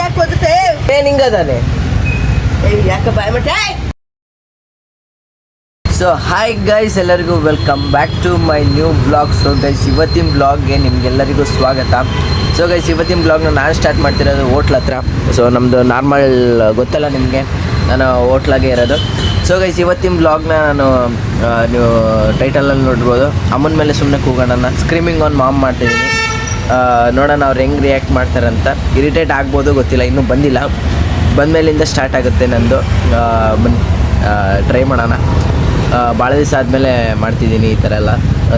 ಯಾಕೆ ಓದುತ್ತೆ ಏನ್ ಹಿಂಗದಾನೆ ಯಾಕೆ ಬಾಯ್ ಮಟ್ಟೆ. ಸೊ ಹಾಯ್ ಗೈಸ್, ಎಲ್ಲರಿಗೂ welcome back to my new blog. So guys, ಇವತ್ತಿನ ಬ್ಲಾಗ್ಗೆ ನಿಮ್ಗೆಲ್ಲರಿಗೂ ಸ್ವಾಗತ. ಸೊ ಗೈಸ್, ಇವತ್ತಿನ ಬ್ಲಾಗ್ನ ನಾನು ಸ್ಟಾರ್ಟ್ ಮಾಡ್ತಿರೋದು ಹೋಟ್ಲ್ ಹತ್ರ. ಸೊ ನಮ್ಮದು ನಾರ್ಮಲ್ ಗೊತ್ತಲ್ಲ ನಿಮಗೆ, ನಾನು ಹೋಟ್ಲಾಗೆ ಇರೋದು. ಸೊ ಗೈಸ್, ಇವತ್ತಿನ ಬ್ಲಾಗ್ನ ನಾನು ನೀವು ಟೈಟಲಲ್ಲಿ ನೋಡ್ಬೋದು, ಅಮ್ಮನ ಮೇಲೆ ಸುಮ್ಮನೆ ಕೂಗೋಣ, ಸ್ಕ್ರೀಮಿಂಗ್ ಆನ್ ಮಾಮ್ ಮಾಡ್ತಿದ್ದೀನಿ. ನೋಡೋಣ ಅವ್ರು ಹೆಂಗೆ ರಿಯಾಕ್ಟ್ ಮಾಡ್ತಾರಂತ. ಇರಿಟೇಟ್ ಆಗ್ಬೋದು, ಗೊತ್ತಿಲ್ಲ, ಇನ್ನೂ ಬಂದಿಲ್ಲ. ಬಂದಮೇಲಿಂದ ಸ್ಟಾರ್ಟ್ ಆಗುತ್ತೆ ನಂದು. ಬನ್ನಿ ಟ್ರೈ ಮಾಡೋಣ. ಭಾಳ ದಿವಸ ಆದಮೇಲೆ ಮಾಡ್ತಿದ್ದೀನಿ ಈ ಥರ ಎಲ್ಲ.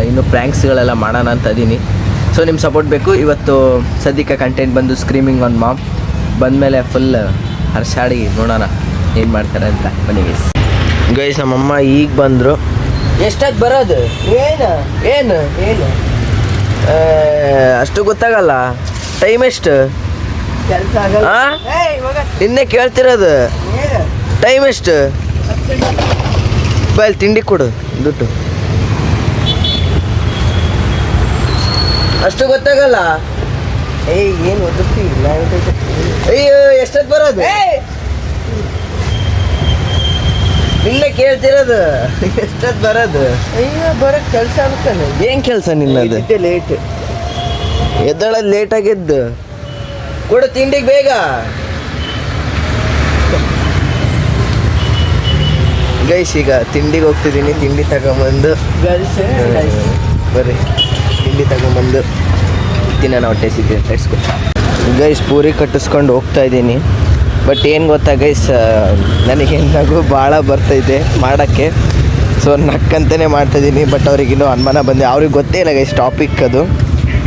ಇನ್ನೂ ಪ್ರ್ಯಾಂಕ್ಸ್ಗಳೆಲ್ಲ ಮಾಡೋಣ ಅಂತ ಇದ್ದೀನಿ. ಸೊ ನಿಮ್ಮ ಸಪೋರ್ಟ್ ಬೇಕು. ಇವತ್ತು ಸದ್ಯಕ್ಕೆ ಕಂಟೆಂಟ್ ಬಂದು ಸ್ಕ್ರೀಮಿಂಗ್ ಆನ್ ಮಾಮ್. ಬಂದಮೇಲೆ ಫುಲ್ ಹರ್ಷಾಡಿ ನೋಡೋಣ ಏನು ಮಾಡ್ತಾರೆ ಅಂತ. ಬನ್ನಿ ಗೈಸ್. ಗೈಸ್, ನಮ್ಮಮ್ಮ ಈಗ ಬಂದರು. ಎಷ್ಟಾಗಿ ಬರೋದು? ಏನು ಏನು ಏನು ಅಷ್ಟು ಗೊತ್ತಾಗಲ್ಲ. ಟೈಮ್ ಎಷ್ಟು? ಕೆಲಸ ಆಗಲ್ಲ. ನಿನ್ನೆ ಕೇಳ್ತಿರೋದು ಟೈಮ್ ಎಷ್ಟು? ಬೈಲ್ ತಿಂಡಿ ಕೊಡು ದುಡ್ಡು. ಅಷ್ಟು ಗೊತ್ತಾಗಲ್ಲ. ಏನು ಓದುತ್ತೀವಿ. ಅಯ್ಯೋ, ಎಷ್ಟೊತ್ತು ಬರೋದು? ನಿನ್ನೆ ಕೇಳ್ತಿರೋದು ಎಷ್ಟೊತ್ತು ಬರೋದು? ಅಯ್ಯೋ, ಬರೋಕ್ಕೆ ಕೆಲಸ ಆಗುತ್ತಾನೆ. ಏನು ಕೆಲಸ ನಿನ್ನದು? ಲೇಟ್ ಎದ್ದಳದು ಲೇಟಾಗಿದ್ದು. ಕೊಡು ತಿಂಡಿಗೆ ಬೇಗ. ಗೈಸ್, ಈಗ ತಿಂಡಿಗೆ ಹೋಗ್ತಿದ್ದೀನಿ. ತಿಂಡಿ ತಗೊಂಬಂದು ಬರ್ರಿ, ತಿಂಡಿ ತಗೊಂಬಂದು ತಿನ್ನೋಣ. ಹೊಟ್ಟೆ ಸಿದ್ದೆ ಗೈಸ್, ಪೂರಿ ಕಟ್ಟಿಸ್ಕೊಂಡು ಹೋಗ್ತಾ ಇದ್ದೀನಿ. ಬಟ್ ಏನು ಗೊತ್ತಾ ಗೈಸ್, ನನಗೆ ನಗು ಭಾಳ ಬರ್ತೈತೆ ಮಾಡೋಕ್ಕೆ. ಸೊ ನಕ್ಕಂತಲೇ ಮಾಡ್ತಾಯಿದ್ದೀನಿ. ಬಟ್ ಅವ್ರಿಗಿನ್ನೂ ಅನುಮಾನ ಬಂದೆ, ಅವ್ರಿಗೆ ಗೊತ್ತೇ ಇಲ್ಲ ಗೈಸ್ ಟಾಪಿಕ್ ಅದು.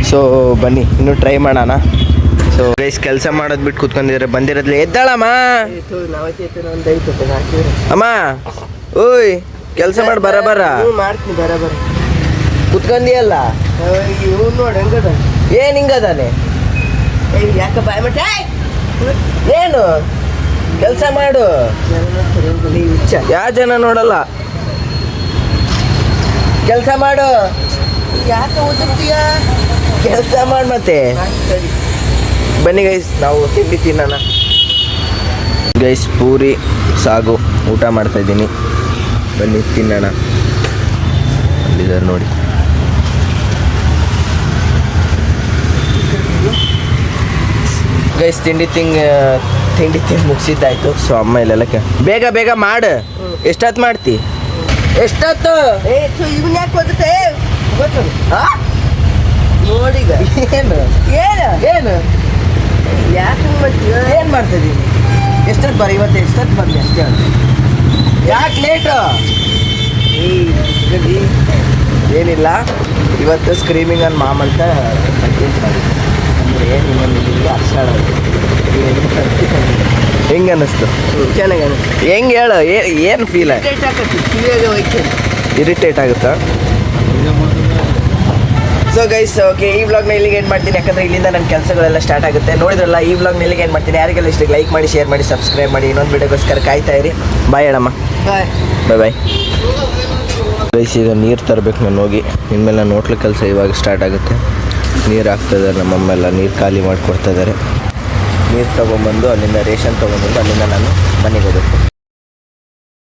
ಸೊ ಬನ್ನಿ ಇನ್ನೂ ಟ್ರೈ ಮಾಡೋಣ. ಸೊ ಗೈಸ್, ಕೆಲಸ ಮಾಡೋದು ಬಿಟ್ಟು ಕೂತ್ಕೊಂಡಿದ್ದಾರೆ. ಬಂದಿರೋದ್ಲೆ ಎದ್ದಾಳಮ್ಮ. ಅಮ್ಮ, ಓಯ್ ಕೆಲಸ ಮಾಡಿ ಬರ ಮಾಡ್ತೀನಿ. ಬರ ಕುತ್ಕೊಂಡಿಯಲ್ಲ. ಇವ್ನು ನೋಡಿ ಹಂಗದ. ಏನು ಹಿಂಗದಾನೆ? ಯಾಕೆ ಬಾಯ್ ಮಟ್ಟೆ. ಏನು ಕೆಲಸ ಮಾಡು. ಯಾವ ಜನ ನೋಡಲ್ಲ. ಕೆಲಸ ಮಾಡು. ಯಾಕೆ ಓದುತ್ತೀಯ? ಕೆಲಸ ಮಾಡಿ ಮತ್ತೆ. ಬನ್ನಿ ಗೈಸ್, ನಾವು ತಿಂಡಿ ತಿನ್ನೋಣ. ಗೈಸ್, ಪೂರಿ ಸಾಗು ಊಟ ಮಾಡ್ತಾಯಿದ್ದೀನಿ. ಬನ್ನಿ ತಿನ್ನೋಣ. ಅಲ್ಲಿದ್ದಾರೆ ನೋಡಿ. ಗೈಸ್, ತಿಂಡಿ ತಿಂದು ಮುಗಿಸಿದ್ದಾಯ್ತು. ಸೊ ಅಮ್ಮ ಇಲ್ಲೆಲ್ಲ ಬೇಗ ಬೇಗ ಮಾಡು. ಎಷ್ಟೊತ್ತು ಮಾಡ್ತಿ? ಎಷ್ಟೊತ್ತು? ಇವನ್ ಯಾಕೆ ಓದುತ್ತೆ ಗೊತ್ತು ನೋಡಿಗ. ಏನು ಏನು ಏನು ಯಾಕೆ ಮಾಡ್ತೀಯ? ಏನು ಮಾಡ್ತಿದ್ದೀನಿ? ಎಷ್ಟೊತ್ತು ಬರ? ಇವತ್ತು ಎಷ್ಟೊತ್ತು ಬಂದು ಅಷ್ಟೇ. ಯಾಕೆ ಲೇಟು? ಏನಿಲ್ಲ, ಇವತ್ತು ಸ್ಕ್ರೀಮಿಂಗ್ ಆನ್ ಮಾಮ್ ಅಂತ ಕಂಟೆಂಟ್ ಮಾಡಿದ್ದೆ. ಅಂದರೆ ಏನು ಇನ್ನೊಂದು ಅರ್ಷಾಳ ಹೆಂಗೆ ಅನ್ನಿಸ್ತು? ಚೆನ್ನಾಗಿ ಅನಿಸ್ತು. ಹೆಂಗೆ ಹೇಳು, ಏನು ಫೀಲ್ ಆಯ್ತು? ಇರಿಟೇಟ್ ಆಗುತ್ತಾ? ಸೊ ಗೈಸ್, ಓಕೆ, ಈ ವ್ಲಾಗ್ನ ಇಲ್ಲಿಗೆ ಏನು ಮಾಡ್ತೀನಿ. ಯಾಕಂದರೆ ಇಲ್ಲಿಂದ ನನ್ನ ಕೆಲಸಗಳೆಲ್ಲ ಸ್ಟಾರ್ಟ್ ಆಗುತ್ತೆ. ನೋಡಿದ್ರಲ್ಲ, ಈ ವ್ಲಾಗ್ನ ಇಲ್ಲಿಗೆ ಏನು ಮಾಡ್ತೀನಿ. ಯಾರಿಗೆಲ್ಲ ಇಷ್ಟ ಲೈಕ್ ಮಾಡಿ, ಶೇರ್ ಮಾಡಿ, ಸಬ್ಸ್ಕ್ರೈಬ್ ಮಾಡಿ. ಇನ್ನೊಂದು ವಿಡಿಯೋಗೋಸ್ಕರ ಕಾಯ್ತಾ ಇರಿ. ಬಾಯ್ ಹೇಳಮ್ಮ. ಬಾಯ್ ಬಾಯ್. ಗೈಸ್, ಈಗ ನೀರು ತರಬೇಕು ನಾನು ಹೋಗಿ. ಇನ್ಮೇಲೆ ನಾನು ಹೋಟ್ಲು ಕೆಲಸ ಇವಾಗ ಸ್ಟಾರ್ಟ್ ಆಗುತ್ತೆ. ನೀರು ಹಾಕ್ತಾಯಿದ್ದಾರೆ ನಮ್ಮಮ್ಮೆಲ್ಲ, ನೀರು ಖಾಲಿ ಮಾಡಿಕೊಡ್ತಾ ಇದ್ದಾರೆ. ನೀರು ತೊಗೊಂಬಂದು ಅಲ್ಲಿಂದ ರೇಷನ್ ತೊಗೊಂಬಂದು ಅಲ್ಲಿಂದ ನಾನು ಮನೆಗೆ ಹೋಗಬೇಕು.